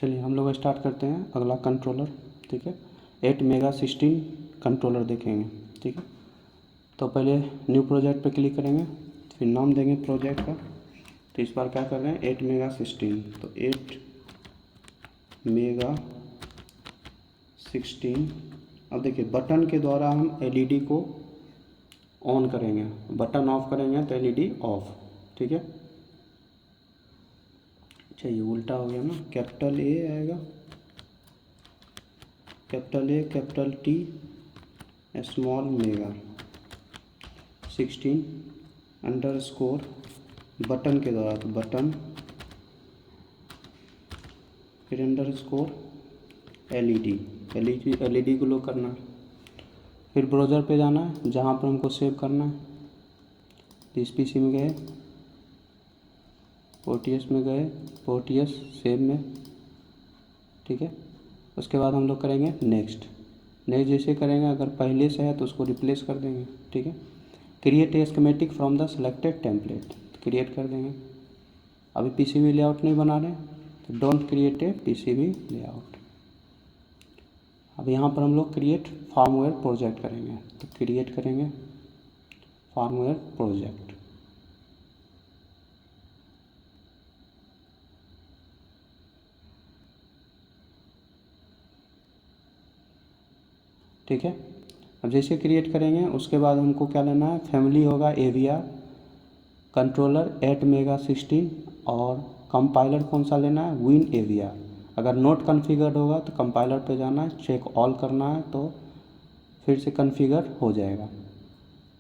चलिए हम लोग स्टार्ट करते हैं अगला कंट्रोलर। ठीक है, 8 मेगा 16 कंट्रोलर देखेंगे। ठीक है, तो पहले न्यू प्रोजेक्ट पे क्लिक करेंगे, फिर नाम देंगे प्रोजेक्ट का। तो इस बार क्या कर रहे हैं 8 मेगा 16, तो 8 मेगा 16। अब देखिए बटन के द्वारा हम एलईडी को ऑन करेंगे, बटन ऑफ करेंगे तो एलईडी ऑफ। ठीक है, अच्छा ये उल्टा हो गया ना, कैपिटल ए आएगा, capital A capital T small mega 16 underscore button के द्वारा, तो बटन फिर अंडरस्कोर एलईडी को लो करना है। फिर ब्राउज़र पे जाना है जहाँ पर हमको सेव करना है। तो इस पीसी में गए, ओटीएस में गए, ओटीएस सेव में। ठीक है, उसके बाद हम लोग करेंगे नेक्स्ट जैसे करेंगे, अगर पहले से है तो उसको रिप्लेस कर देंगे। ठीक है, create a schematic from the selected template, create कर देंगे। अभी पीसीबी लेआउट नहीं बना रहे तो don't create a PCB layout. अब यहाँ पर हम लोग क्रिएट फार्मवेयर प्रोजेक्ट करेंगे, तो क्रिएट करेंगे फार्मवेयर प्रोजेक्ट। ठीक है, अब जैसे क्रिएट करेंगे उसके बाद हमको क्या लेना है, फैमिली होगा एवीआर, कंट्रोलर 8 मेगा 16 और कंपाइलर कौन सा लेना है, विन एवीआर। अगर नोट कॉन्फ़िगर्ड होगा तो कंपाइलर पे जाना है, चेक ऑल करना है तो फिर से कॉन्फ़िगर हो जाएगा,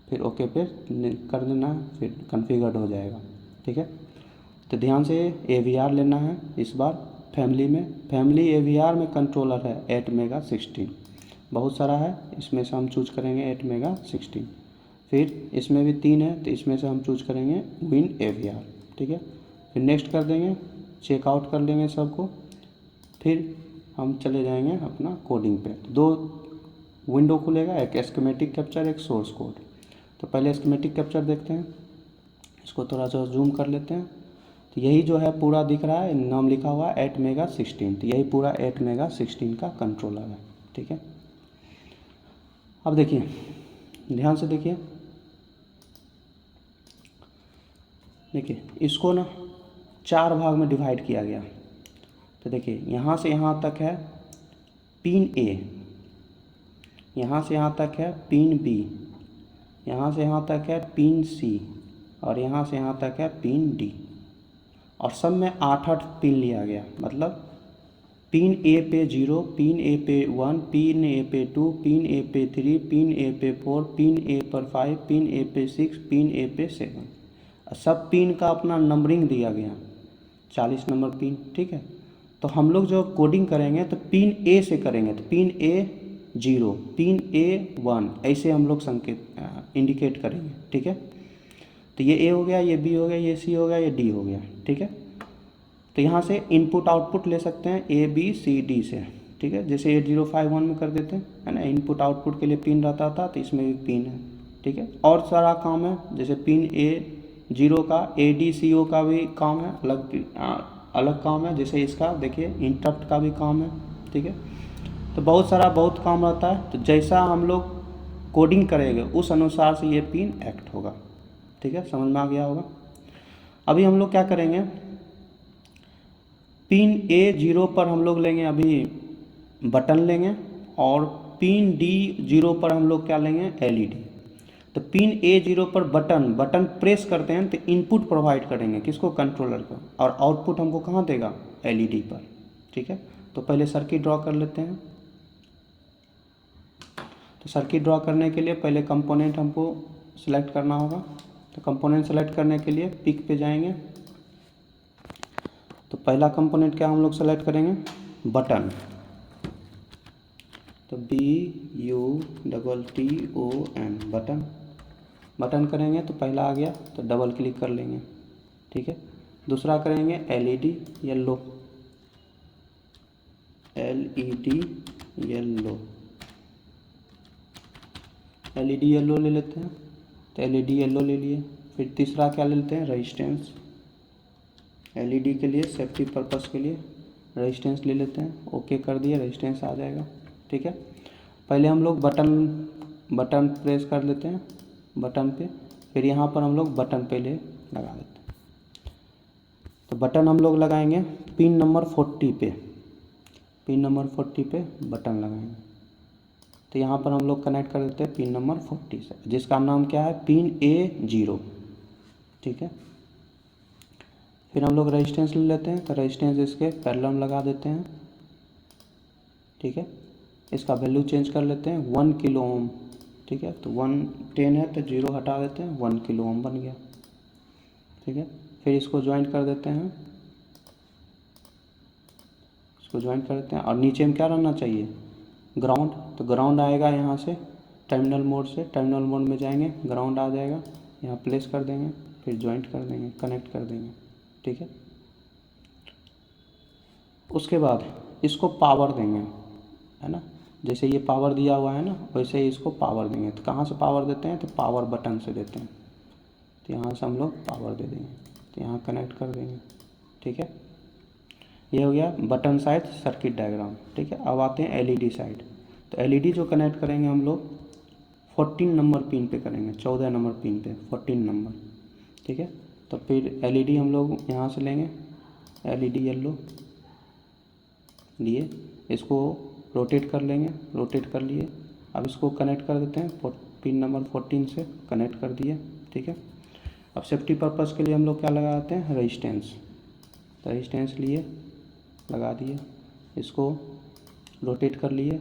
फिर ओके पे कर देना है, फिर कॉन्फ़िगर्ड हो जाएगा। ठीक है, तो ध्यान से एवीआर लेना है इस बार फैमिली में। फैमिली एवीआर में कंट्रोलर है 8 मेगा 16, बहुत सारा है, इसमें से हम चूज करेंगे 8 मेगा 16। फिर इसमें भी 3 है तो इसमें से हम चूज करेंगे विन एवीआर। ठीक है, फिर नेक्स्ट कर देंगे, चेकआउट कर लेंगे सबको, फिर हम चले जाएंगे अपना कोडिंग पे। 2 विंडो खुलेगा, एक स्कीमेटिक कैप्चर, एक सोर्स कोड। तो पहले स्कीमेटिक कैप्चर देखते हैं, इसको थोड़ा सा जूम कर लेते हैं। तो यही जो है पूरा दिख रहा है, नाम लिखा हुआ है 8 मेगा 16, तो यही पूरा 8 मेगा 16 का कंट्रोलर है। ठीक है, अब देखिए ध्यान से देखिए इसको ना 4 भाग में डिवाइड किया गया। तो देखिए यहाँ से यहाँ तक है पिन ए, यहाँ से यहाँ तक है पिन बी, यहाँ से यहाँ तक है पिन सी और यहाँ से यहाँ तक है पिन डी। और सब में 8-8 पिन लिया गया, मतलब पिन ए पे 0, पिन ए पे 1, पिन ए पे 2, पिन ए पे 3, पिन ए पे 4, पिन ए पर 5, पिन ए पे 6, पिन ए पे 7। सब पिन का अपना नंबरिंग दिया गया, 40 नंबर पिन। ठीक है, तो हम लोग जो कोडिंग करेंगे तो पिन ए से करेंगे, तो पिन ए 0, पिन ए 1, ऐसे हम लोग संकेत इंडिकेट करेंगे। ठीक है, तो ये ए हो गया, ये बी हो गया, ये सी हो गया, ये डी हो गया। ठीक है, तो यहाँ से इनपुट आउटपुट ले सकते हैं ए बी सी डी से। ठीक है, जैसे 8051 में कर देते हैं, है ना, इनपुट आउटपुट के लिए पिन रहता था, तो इसमें भी पिन है। ठीक है, और सारा काम है, जैसे पिन ए 0 का ADCO का भी काम है, अलग काम है। जैसे इसका देखिए इंटरप्ट का भी काम है। ठीक है, तो बहुत काम रहता है, तो जैसा हम लोग कोडिंग करेंगे उस अनुसार से ये पिन एक्ट होगा। ठीक है, समझ में आ गया होगा। अभी हम लोग क्या करेंगे, पिन A0 पर हम लोग लेंगे अभी बटन लेंगे, और पिन D0 पर हम लोग क्या लेंगे, LED। तो पिन A0 पर बटन प्रेस करते हैं तो इनपुट प्रोवाइड करेंगे किसको, कंट्रोलर को, और आउटपुट हमको कहाँ देगा, LED पर। ठीक है, तो पहले सर्किट ड्रॉ कर लेते हैं। तो सर्किट ड्रॉ करने के लिए पहले कंपोनेंट हमको सिलेक्ट करना होगा। तो कंपोनेंट सेलेक्ट करने के लिए पिक पे जाएंगे, तो पहला कंपोनेंट क्या हम लोग सेलेक्ट करेंगे, बटन। तो BUTTON बटन करेंगे तो पहला आ गया, तो डबल क्लिक कर लेंगे। ठीक है, दूसरा करेंगे LED येलो, LED येलो ले लेते हैं, तो LED येलो ले लिए। फिर तीसरा क्या ले लेते हैं, रेजिस्टेंस, LED के लिए सेफ्टी पर्पस के लिए रेजिस्टेंस ले लेते हैं, ओके कर दिए, रेजिस्टेंस आ जाएगा। ठीक है, पहले हम लोग बटन प्रेस कर लेते हैं बटन पे, फिर यहाँ पर हम लोग बटन पहले लगा देते हैं। तो बटन हम लोग लगाएंगे पिन नंबर 40 पे, पिन नंबर 40 पे बटन लगाएंगे। तो यहाँ पर हम लोग कनेक्ट कर देते हैं पिन नंबर 40 से, जिसका नाम क्या है, पिन A0। ठीक है, फिर हम लोग रेजिस्टेंस ले लेते हैं, तो रेजिस्टेंस इसके पैरेलल लगा देते हैं। ठीक है, इसका वैल्यू चेंज कर लेते हैं 1 किलो ओम। ठीक है, तो 110 है तो 0 हटा देते हैं, 1 किलो ओम बन गया। ठीक है, फिर इसको ज्वाइंट कर देते हैं, इसको ज्वाइंट कर देते हैं, और नीचे में क्या रहना चाहिए, ग्राउंड। तो ग्राउंड आएगा यहाँ से टर्मिनल मोड से, टर्मिनल मोड में जाएंगे, ग्राउंड आ जाएगा, यहाँ प्लेस कर देंगे, फिर ज्वाइंट कर देंगे, कनेक्ट कर देंगे। ठीक है, उसके बाद इसको पावर देंगे, है ना, जैसे ये पावर दिया हुआ है ना, वैसे ही इसको पावर देंगे। तो कहाँ से पावर देते हैं, तो पावर बटन से देते हैं। तो यहाँ से हम लोग पावर दे देंगे, तो यहाँ कनेक्ट कर देंगे। ठीक है, ये हो गया बटन साइड सर्किट डायग्राम। ठीक है, अब आते हैं एलईडी साइड। तो एलईडी जो कनेक्ट करेंगे हम लोग 14 नंबर पिन पे करेंगे, 14 नंबर पिन पे 14 नंबर। ठीक है, तो फिर एलईडी हम लोग यहाँ से लेंगे, एलईडी येलो लिए, इसको रोटेट कर लेंगे, रोटेट कर लिए। अब इसको कनेक्ट कर देते हैं पिन नंबर 14 से, कनेक्ट कर दिए। ठीक है, अब सेफ्टी पर्पज़ के लिए हम लोग क्या लगाते हैं, रेजिस्टेंस। तो रेजिस्टेंस लिए, लगा दिए, इसको रोटेट कर लिए।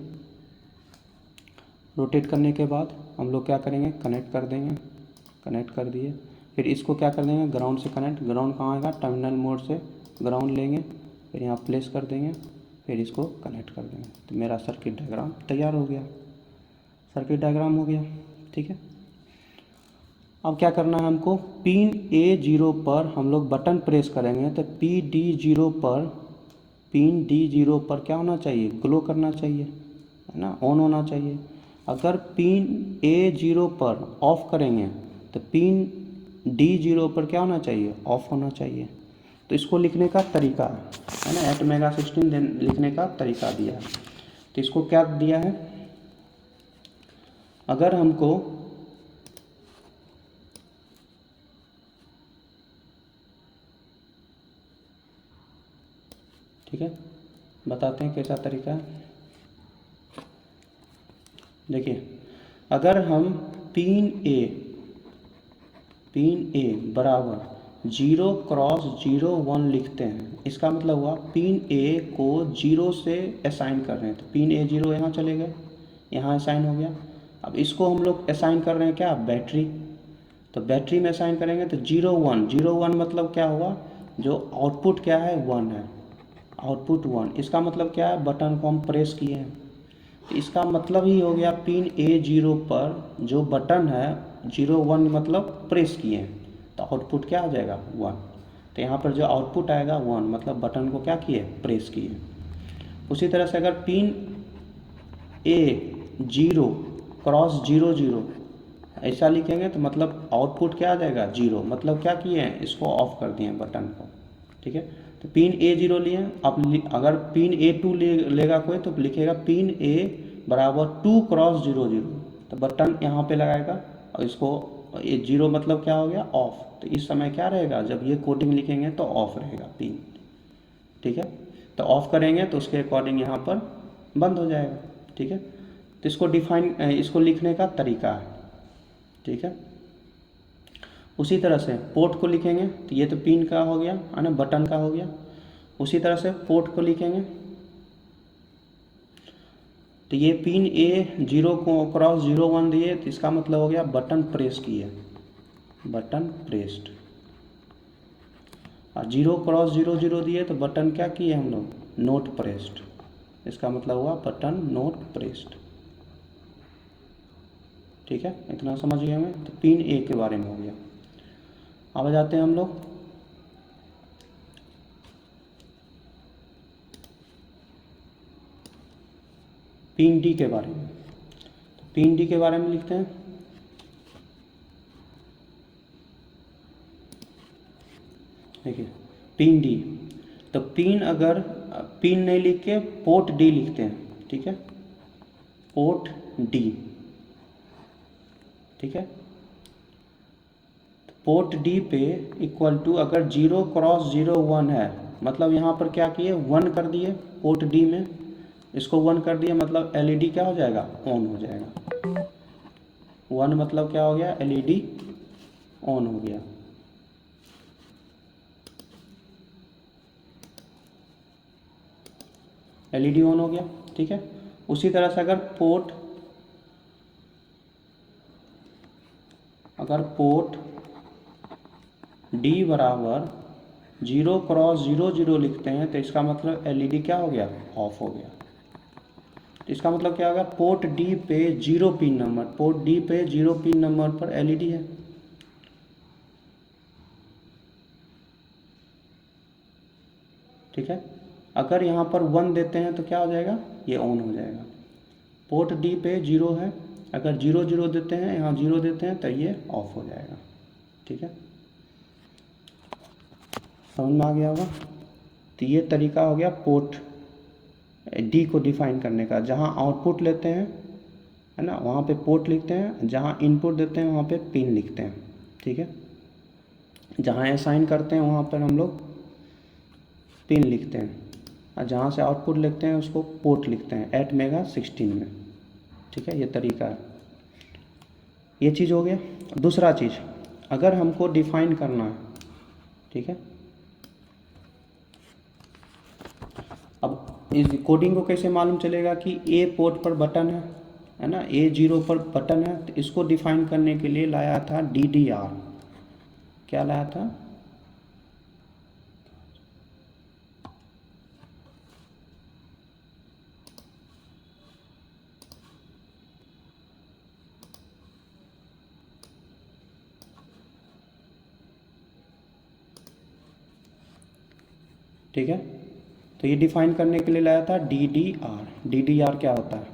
रोटेट करने के बाद हम लोग क्या करेंगे, कनेक्ट कर देंगे, कनेक्ट कर दिए। फिर इसको क्या कर देंगे, ग्राउंड से कनेक्ट। ग्राउंड कहाँ आएगा, टर्मिनल मोड से ग्राउंड लेंगे, फिर यहाँ प्लेस कर देंगे, फिर इसको कनेक्ट कर देंगे। तो मेरा सर्किट डायग्राम तैयार हो गया, सर्किट डायग्राम हो गया। ठीक है, अब क्या करना है हमको, पिन A0 पर हम लोग बटन प्रेस करेंगे, तो PD0 पर, पिन D0 पर क्या होना चाहिए, ग्लो करना चाहिए, है ना, ऑन होना चाहिए। अगर पिन A0 पर ऑफ करेंगे तो पिन D0 पर क्या होना चाहिए, ऑफ होना चाहिए। तो इसको लिखने का तरीका है ना, ATmega16 लिखने का तरीका दिया है। तो इसको क्या दिया है, अगर हमको ठीक है, बताते हैं कैसा तरीका है। देखिए, अगर हम पिन ए बराबर 0x01 लिखते हैं, इसका मतलब हुआ पिन ए को 0 से असाइन कर रहे हैं। तो पिन A0 यहाँ चले गए, यहाँ असाइन हो गया। अब इसको हम लोग असाइन कर रहे हैं क्या, बैटरी। तो बैटरी में असाइन करेंगे तो 0 1 मतलब क्या हुआ, जो आउटपुट क्या है, 1 है, आउटपुट 1। इसका मतलब क्या है, बटन को हम प्रेस किए हैं। तो इसका मतलब ही हो गया पिन A0 पर जो बटन है 0 1 मतलब प्रेस किए हैं, तो आउटपुट क्या आ जाएगा, 1। तो यहाँ पर जो आउटपुट आएगा 1 मतलब बटन को क्या किए, प्रेस किए। उसी तरह से अगर पिन A0x00 ऐसा लिखेंगे तो मतलब आउटपुट क्या आ जाएगा, 0, मतलब क्या किए हैं, इसको ऑफ कर दिए बटन को। ठीक है, तो पिन A0 लिए। अब अगर पिन A2 लेगा कोई तो लिखेगा पिन A बराबर 2x00, तो बटन यहाँ पे लगाएगा और इसको, ये 0 मतलब क्या हो गया, ऑफ। तो इस समय क्या रहेगा, जब ये कोडिंग लिखेंगे तो ऑफ रहेगा पिन। ठीक है, तो ऑफ करेंगे तो उसके अकॉर्डिंग यहाँ पर बंद हो जाएगा। ठीक है, तो इसको लिखने का तरीका है। ठीक है, उसी तरह से पोर्ट को लिखेंगे, तो ये तो पिन का हो गया, है ना, बटन का हो गया। उसी तरह से पोर्ट को लिखेंगे, तो ये पिन A0x01 दिए, तो इसका मतलब हो गया बटन प्रेस किए, बटन प्रेस्ड। और 0x00 दिए तो बटन क्या किए हम लोग, नोट प्रेस्ड। इसका मतलब हुआ बटन नोट प्रेस्ड। ठीक है, इतना समझ गए हमें। तो पिन A के बारे में हो गया। अब आ जाते हैं हम लोग पिन D के बारे में। तो पिन D के बारे में लिखते हैं, देखिए पिन D। तो पिन अगर पिन नहीं लिख के पोर्ट डी लिखते हैं, ठीक है, पोर्ट डी, ठीक है। पोर्ट डी पे इक्वल टू अगर 0x0 है, मतलब यहाँ पर क्या किए 1 कर दिए, पोर्ट डी में इसको 1 कर दिए, मतलब एलईडी क्या हो जाएगा, ऑन हो जाएगा। 1 मतलब क्या हो गया, एलईडी ऑन हो गया। एलईडी ऑन हो गया, ठीक है। उसी तरह से अगर पोर्ट डी बराबर 0x00 लिखते हैं तो इसका मतलब एलईडी क्या हो गया, ऑफ हो गया। तो इसका मतलब क्या होगा, पोर्ट डी पे 0 पिन नंबर, पोर्ट डी पे 0 पिन नंबर पर एलईडी है, ठीक है। अगर यहाँ पर 1 देते हैं तो क्या हो जाएगा, ये ऑन हो जाएगा। पोर्ट डी पे 0 है, अगर 0 देते हैं, यहाँ 0 देते हैं तो ये ऑफ हो जाएगा, ठीक है। समझ में आ गया होगा। तो ये तरीका हो गया पोर्ट डी को डिफाइन करने का। जहाँ आउटपुट लेते हैं, है ना, वहाँ पे पोर्ट लिखते हैं, जहाँ इनपुट देते हैं वहाँ पे पिन लिखते हैं, ठीक है। जहाँ असाइन करते हैं वहाँ पर हम लोग पिन लिखते हैं, और जहाँ से आउटपुट लिखते हैं उसको पोर्ट लिखते हैं 8MEGA16 में, ठीक है। ये तरीका है, ये चीज़ हो गया। दूसरा चीज़, अगर हमको डिफाइन करना है, ठीक है, अब इस कोडिंग को कैसे मालूम चलेगा कि ए पोर्ट पर बटन है ना, A0 पर बटन है, तो इसको डिफाइन करने के लिए लाया था DDR। क्या लाया था, ठीक है। तो ये डिफाइन करने के लिए लाया था DDR। DDR क्या होता है,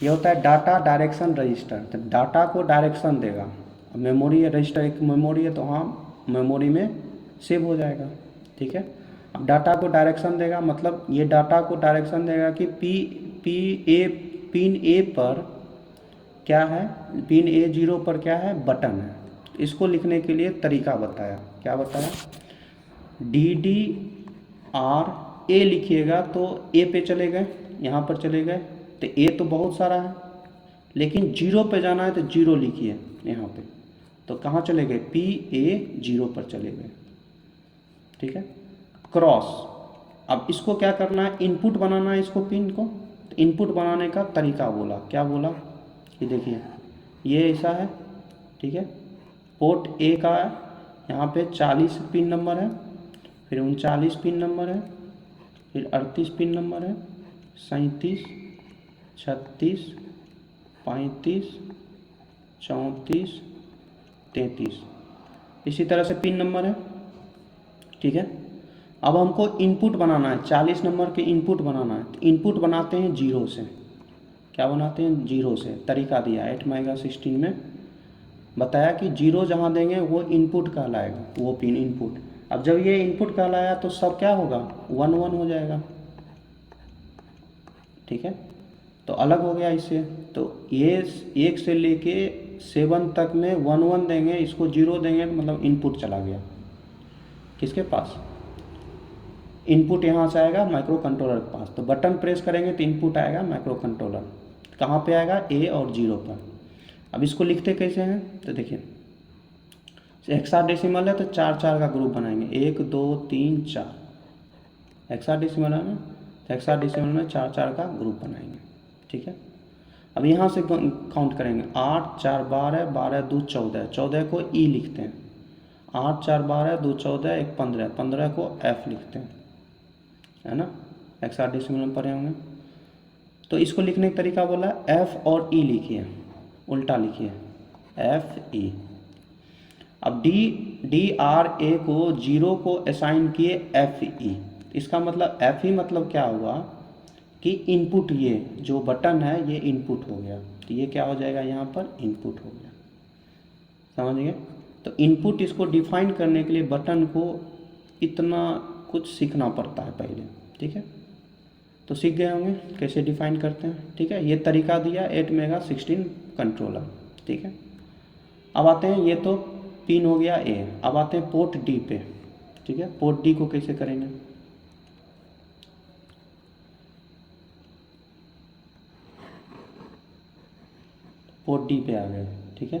ये होता है डाटा डायरेक्शन रजिस्टर। तो डाटा को डायरेक्शन देगा, अब मेमोरी है, रजिस्टर एक मेमोरी है, तो हाँ मेमोरी में सेव हो जाएगा, ठीक है। अब डाटा को डायरेक्शन देगा, मतलब ये डाटा को डायरेक्शन देगा कि पिन ए पर क्या है, पिन A0 पर क्या है, बटन है। इसको लिखने के लिए तरीका बताया, क्या बताया, DDR ए लिखिएगा तो ए पे चले गए, यहाँ पर चले गए, तो ए तो बहुत सारा है, लेकिन 0 पे जाना है तो 0 लिखिए यहाँ पे, तो कहाँ चले गए, PA0 पर चले गए, ठीक है। क्रॉस, अब इसको क्या करना है, इनपुट बनाना है इसको, पिन को। तो इनपुट बनाने का तरीका बोला, क्या बोला, ये देखिए ये ऐसा है, ठीक है। पोर्ट ए का है, यहाँ पे 40 पिन नंबर है, फिर 39 पिन नंबर है, फिर 38 पिन नंबर है, 37, 36, 35, 34, 33, इसी तरह से पिन नंबर है, ठीक है। अब हमको इनपुट बनाना है, 40 नंबर के इनपुट बनाना है। तो इनपुट बनाते हैं 0 से, क्या बनाते हैं, 0 से। तरीका दिया 8MEGA16 में, बताया कि 0 जहाँ देंगे वो इनपुट कहलाएगा, वो पिन इनपुट। अब जब ये इनपुट कहलाया तो सब क्या होगा, 1 1 हो जाएगा, ठीक है। तो अलग हो गया इससे। तो ये 1 से लेके 7 तक में 1 1 देंगे, इसको 0 देंगे, मतलब इनपुट चला गया किसके पास, इनपुट यहाँ से आएगा माइक्रो कंट्रोलर के पास। तो बटन प्रेस करेंगे तो इनपुट आएगा माइक्रो कंट्रोलर, कहाँ पे आएगा, A और 0 पर। अब इसको लिखते कैसे हैं, तो देखिए हेक्साडेसिमल है तो 4 4 का ग्रुप बनाएंगे, 1 2 3 4। हेक्साडेसिमल है ना, तो हेक्साडेसिमल में 4 4 का ग्रुप बनाएंगे, ठीक है। अब यहाँ से काउंट करेंगे, 8 4 12, 12 2 14, 14 को E लिखते हैं, 8 4 12 2 14 1 15, 15 को F लिखते हैं, है ना, हेक्साडेसिमल में पढ़े होंगे। तो इसको लिखने का तरीका बोला F और E लिखिए, उल्टा लिखिए, FE। अब DRA को 0 को असाइन किए FE। इसका मतलब FE मतलब क्या हुआ कि इनपुट, ये जो बटन है ये इनपुट हो गया, तो ये क्या हो जाएगा, यहाँ पर इनपुट हो गया, समझ गए। तो इनपुट, इसको डिफाइन करने के लिए बटन को इतना कुछ सीखना पड़ता है पहले, ठीक है। तो सीख गए होंगे कैसे डिफाइन करते हैं। ठीक है, ये तरीका दिया 8 मेगा 16 कंट्रोलर। ठीक है, अब आते हैं, ये तो पिन हो गया ए, अब आते हैं पोर्ट डी पे। ठीक है, पोर्ट डी को कैसे करेंगे, पोर्ट डी पे आ गए। ठीक है,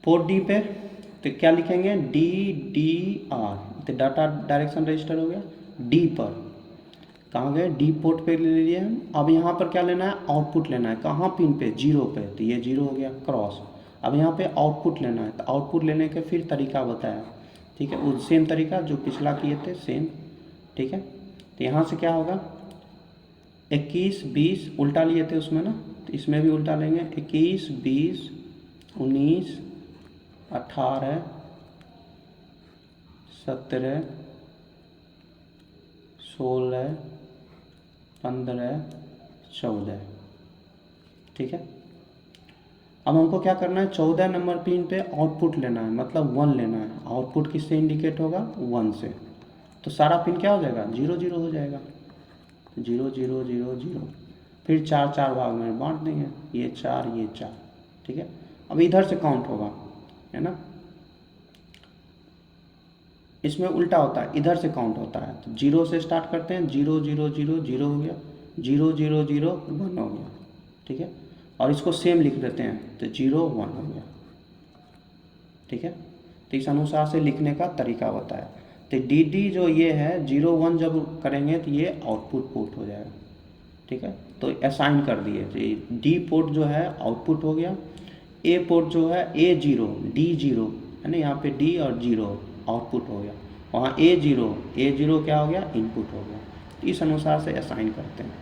पोर्ट डी पे तो क्या लिखेंगे, डी डी आर, तो डाटा डायरेक्शन रजिस्टर हो गया। डी पर कहाँ गए, डी पोर्ट पे ले लिए हम। अब यहाँ पर क्या लेना है, आउटपुट लेना है। कहाँ, पिन पे, 0 पे, तो ये 0 हो गया क्रॉस। अब यहाँ पे आउटपुट लेना है, तो आउटपुट लेने के फिर तरीका बताया। ठीक है, वो सेम तरीका जो पिछला किए थे, सेम। ठीक है, तो यहाँ से क्या होगा, 21 20 उल्टा लिए थे उसमें ना, तो इसमें भी उल्टा लेंगे। 21 20 19 18 17 16 15 14। ठीक है, अब हमको क्या करना है, 14 नंबर पिन पे आउटपुट लेना है, मतलब 1 लेना है। आउटपुट किससे इंडिकेट होगा, 1 से। तो सारा पिन क्या हो जाएगा, 0 0 हो जाएगा, 0 0 0 0। फिर 4 4 भाग में बांट देंगे, ये 4 ये 4। ठीक है, अब इधर से काउंट होगा, है ना, इसमें उल्टा होता है, इधर से काउंट होता है। तो 0 से स्टार्ट करते हैं, 0 0 0 0 हो गया, 0 0 0 1 हो गया। ठीक है, और इसको सेम लिख देते हैं, तो 0 1 हो गया। ठीक है, तो इस अनुसार से लिखने का तरीका बताया। तो डी डी जो ये है 0 1 जब करेंगे तो ये आउटपुट पोर्ट हो जाएगा। ठीक है, तो असाइन कर दिए, तो डी पोर्ट जो है आउटपुट हो गया, ए पोर्ट जो है A0 D0 है ना, यहाँ पे D और 0 आउटपुट हो गया, वहाँ A0 क्या हो गया, इनपुट हो गया। तो इस अनुसार से असाइन करते हैं।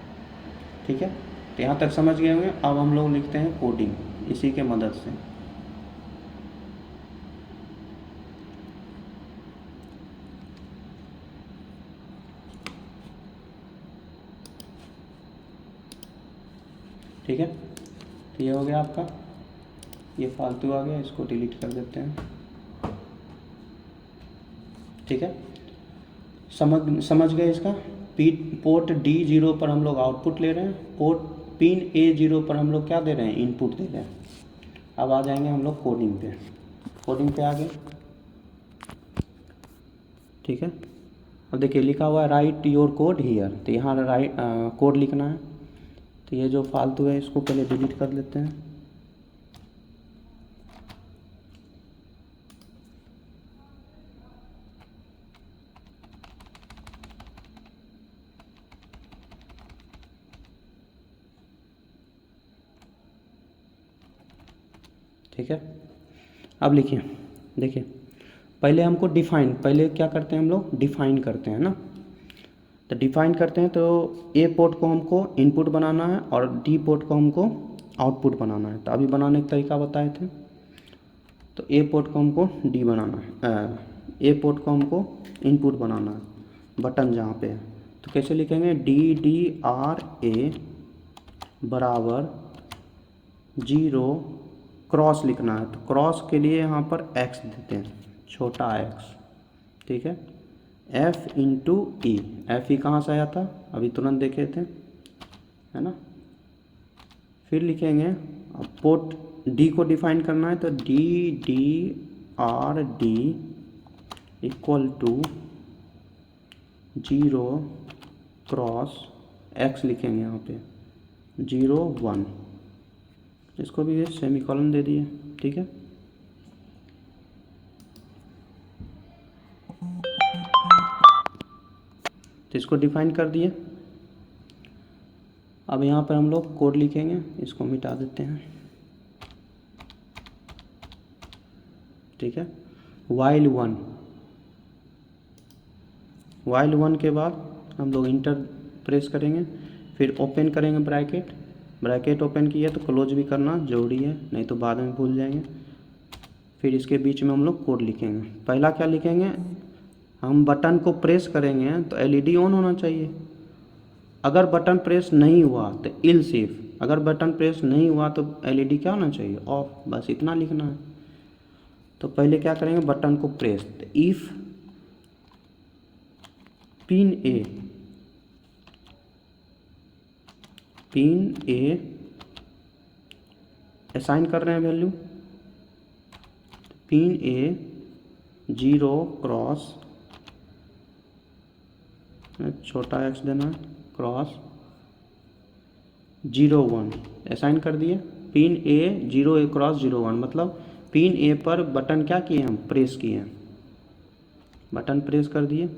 ठीक है, तो यहाँ तक समझ गए होंगे। अब हम लोग लिखते हैं कोडिंग इसी के मदद से। ठीक है, तो ये हो गया आपका, ये फालतू आ गया, इसको डिलीट कर देते हैं। ठीक है, समझ गए इसका। पोर्ट D0 पर हम लोग आउटपुट ले रहे हैं, पोर्ट पिन A0 पर हम लोग क्या दे रहे हैं, इनपुट दे रहे हैं। अब आ जाएंगे हम लोग कोडिंग पे, कोडिंग पे आ गए। ठीक है, अब देखिए लिखा हुआ है राइट योर कोड हियर, तो यहाँ राइट कोड लिखना है। तो ये जो फालतू है इसको पहले डिलीट कर लेते हैं। ठीक है, अब लिखिए, देखिए पहले हमको डिफाइन, पहले क्या करते हैं हम लोग, डिफाइन करते हैं ना। तो डिफाइन करते हैं, तो ए पोर्ट को हमको इनपुट बनाना है और डी पोर्ट को हमको आउटपुट बनाना है। तो अभी बनाने का तरीका बताए थे। तो ए पोर्ट को हमको डी बनाना है, ए पोर्ट को हमको इनपुट बनाना है, बटन जहाँ पे है। तो कैसे लिखेंगे, DDRA बराबर 0 क्रॉस लिखना है। तो क्रॉस के लिए यहाँ पर x देते हैं, छोटा x। ठीक है, F इंटू ई, एफ ई कहाँ से आया था, अभी तुरंत देखे थे, है ना। फिर लिखेंगे, अब पोर्ट डी को डिफाइन करना है, तो DDRD equal to 0 cross x लिखेंगे यहाँ पे 0 1, इसको भी सेमीकोलन दे दिए। ठीक है, तो इसको डिफाइन कर दिए। अब यहाँ पर हम लोग कोड लिखेंगे, इसको मिटा देते हैं। ठीक है, while 1 के बाद हम लोग इंटर प्रेस करेंगे, फिर ओपन करेंगे ब्रैकेट ओपन किया तो क्लोज भी करना जरूरी है, नहीं तो बाद में भूल जाएंगे। फिर इसके बीच में हम लोग कोड लिखेंगे। पहला क्या लिखेंगे, हम बटन को प्रेस करेंगे तो एलईडी ऑन होना चाहिए। अगर बटन प्रेस नहीं हुआ तो इल्स इफ, अगर बटन प्रेस नहीं हुआ तो एलईडी क्या होना चाहिए, ऑफ। बस इतना लिखना है। तो पहले क्या करेंगे, बटन को प्रेस, तो इफ़ पिन ए असाइन कर रहे हैं वैल्यू, पिन ए 0 क्रॉस छोटा एक्स देना है क्रॉस 0 1 असाइन कर दिए। पिन ए 0 ए क्रॉस 0 1 मतलब पिन ए पर बटन क्या किए हम, प्रेस किए हैं, बटन प्रेस कर दिए।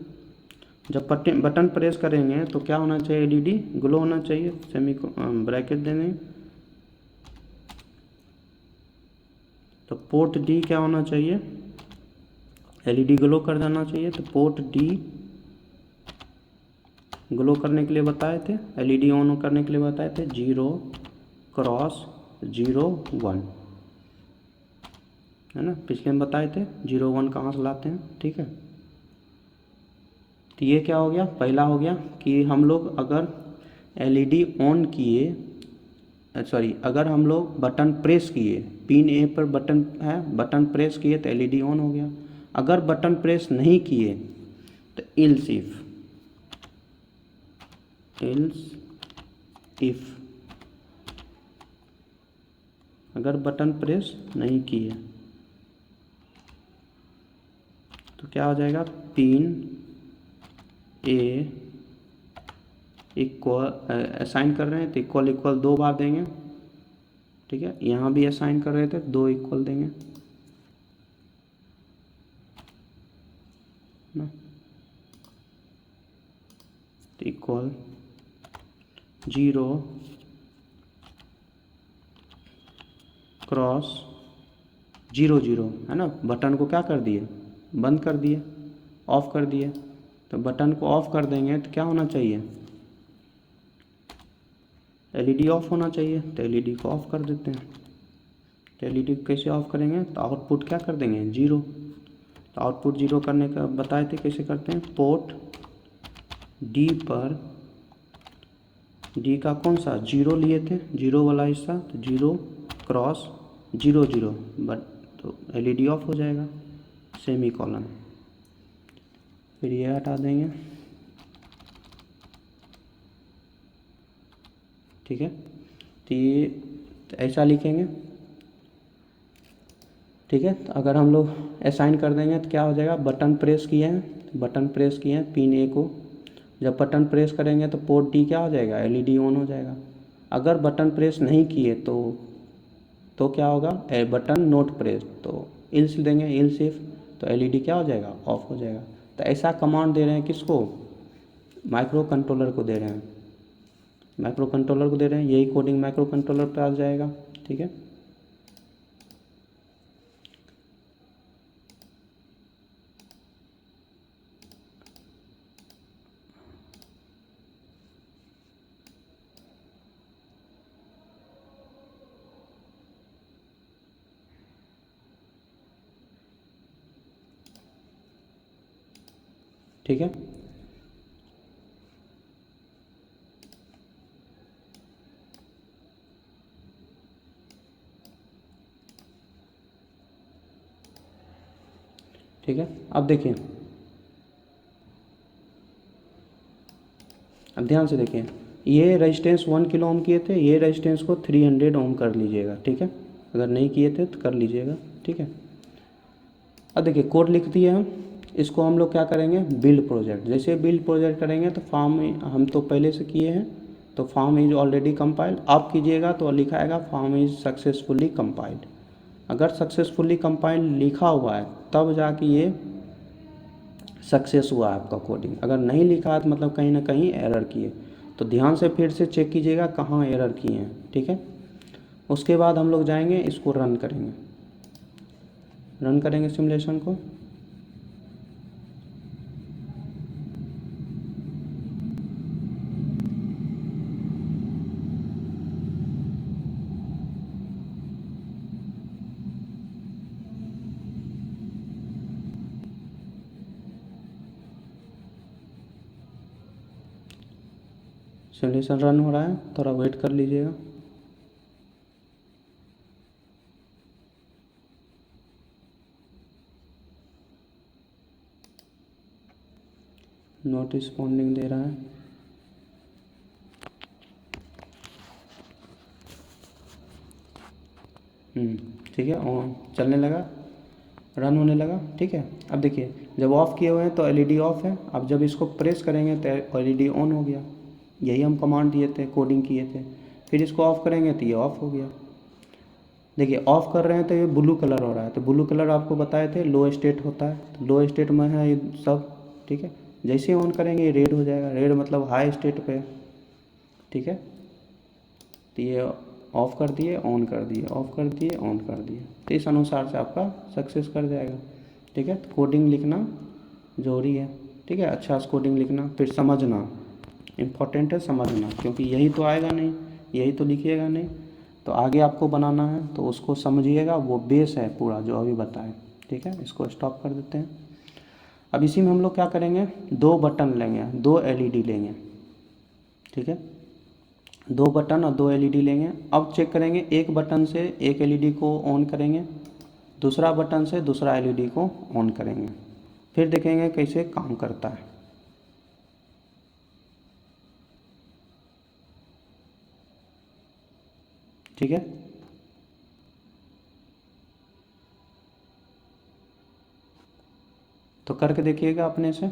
जब बटन प्रेस करेंगे तो क्या होना चाहिए, एलईडी ग्लो होना चाहिए, सेमी ब्रैकेट दे देंगे। तो पोर्ट डी क्या होना चाहिए, एलईडी ग्लो कर जाना चाहिए। तो पोर्ट डी ग्लो करने के लिए बताए थे, एलईडी ऑन करने के लिए बताए थे 0 क्रॉस 0 1, है ना, पिछले में बताए थे 0 1 कहाँ से लाते हैं, ठीक है। तो ये क्या हो गया, पहला हो गया कि हम लोग अगर एलईडी ऑन किए, सॉरी अगर हम लोग बटन प्रेस किए, पिन ए पर बटन है, बटन प्रेस किए तो एलईडी ऑन हो गया। अगर बटन प्रेस नहीं किए तो इल्स इफ अगर बटन प्रेस नहीं किए तो क्या हो जाएगा, पिन ए इक्वल असाइन कर रहे हैं तो इक्वल इक्वल 2 बार देंगे, ठीक है। यहाँ भी असाइन कर रहे थे 2 इक्वल देंगे ना, तो इक्वल 0 क्रॉस 0 0, है ना। बटन को क्या कर दिए, बंद कर दिए, ऑफ कर दिए। तो बटन को ऑफ कर देंगे तो क्या होना चाहिए, एलईडी ऑफ होना चाहिए। तो एलईडी को ऑफ कर देते हैं। तो एलईडी को कैसे ऑफ करेंगे, तो आउटपुट क्या कर देंगे 0। तो आउटपुट 0 करने का बताए थे कैसे करते हैं, पोर्ट डी पर, डी का कौन सा 0 लिए थे, 0 वाला हिस्सा, तो 0 क्रॉस 0 0 बट तो एलईडी ऑफ हो जाएगा, सेमी कॉलन। फिर ये हटा देंगे, ठीक है। तो ये तो ऐसा लिखेंगे, ठीक है। तो अगर हम लोग असाइन कर देंगे तो क्या हो जाएगा, बटन प्रेस किए हैं, बटन प्रेस किए हैं पिन ए को, जब बटन प्रेस करेंगे तो पोर्ट डी क्या हो जाएगा, एलईडी ऑन हो जाएगा। अगर बटन प्रेस नहीं किए तो क्या होगा, बटन नोट प्रेस, तो इल्स देंगे, इल्स इफ, तो एलईडी क्या हो जाएगा, ऑफ हो जाएगा। तो ऐसा कमांड दे रहे हैं किसको, माइक्रो कंट्रोलर को दे रहे हैं, माइक्रो कंट्रोलर को दे रहे हैं। यही कोडिंग माइक्रो कंट्रोलर पे आ जाएगा, ठीक है। ठीक है, ठीक है। अब देखिए, अब ध्यान से देखिए, ये रेजिस्टेंस 1 किलो ओम किए थे, ये रेजिस्टेंस को 300 ओम कर लीजिएगा, ठीक है। अगर नहीं किए थे तो कर लीजिएगा, ठीक है। अब देखिए कोड लिख दिए हम, इसको हम लोग क्या करेंगे, बिल्ड प्रोजेक्ट। जैसे बिल्ड प्रोजेक्ट करेंगे तो फॉर्म हम तो पहले से किए हैं, तो फॉर्म इज ऑलरेडी कंपाइल्ड। आप कीजिएगा तो लिखा आएगा फॉर्म इज सक्सेसफुली कंपाइल्ड। अगर सक्सेसफुली कंपाइल्ड लिखा हुआ है तब जाके ये सक्सेस हुआ है आपका कोडिंग। अगर नहीं लिखा है तो मतलब कहीं ना कहीं एरर किए, तो ध्यान से फिर से चेक कीजिएगा कहाँ एरर किए हैं, ठीक है। उसके बाद हम लोग जाएंगे, इसको रन करेंगे, रन करेंगे सिमुलेशन को। सिमुलेशन रन हो रहा है, थोड़ा वेट कर लीजिएगा। नॉट रिस्पॉन्डिंग दे रहा है। ठीक है, चलने लगा, रन होने लगा। ठीक है, अब देखिए जब ऑफ़ किए हुए हैं तो एलईडी ऑफ है, अब जब इसको प्रेस करेंगे तो एलईडी ऑन हो गया। यही हम कमांड दिए थे, कोडिंग किए थे। फिर इसको ऑफ़ करेंगे तो ये ऑफ़ हो गया। देखिए ऑफ़ कर रहे हैं तो ये ब्लू कलर हो रहा है, तो ब्लू कलर आपको बताए थे लो स्टेट होता है, तो लो स्टेट में है ये सब। ठीक है, जैसे ही ऑन करेंगे ये रेड हो जाएगा, रेड मतलब हाई स्टेट पे। ठीक है, तो ये ऑफ़ कर दिए, ऑन कर दिए, ऑफ़ कर दिए, ऑन कर दिए, तो इस अनुसार से आपका सक्सेस कर जाएगा। ठीक है, तो कोडिंग लिखना ज़रूरी है। ठीक है, अच्छा से कोडिंग लिखना, फिर समझना इम्पॉर्टेंट है, समझना, क्योंकि यही तो आएगा नहीं, यही तो लिखिएगा नहीं, तो आगे आपको बनाना है तो उसको समझिएगा, वो बेस है पूरा जो अभी बताएं। ठीक है, इसको स्टॉप कर देते हैं। अब इसी में हम लोग क्या करेंगे, दो बटन लेंगे, दो एलईडी लेंगे। ठीक है, दो बटन और दो एलईडी लेंगे। अब चेक करेंगे, एक बटन से एक एलईडी को ऑन करेंगे, दूसरा बटन से दूसरा एलईडी को ऑन करेंगे, फिर देखेंगे कैसे काम करता है। ठीक है, तो करके देखिएगा अपने से।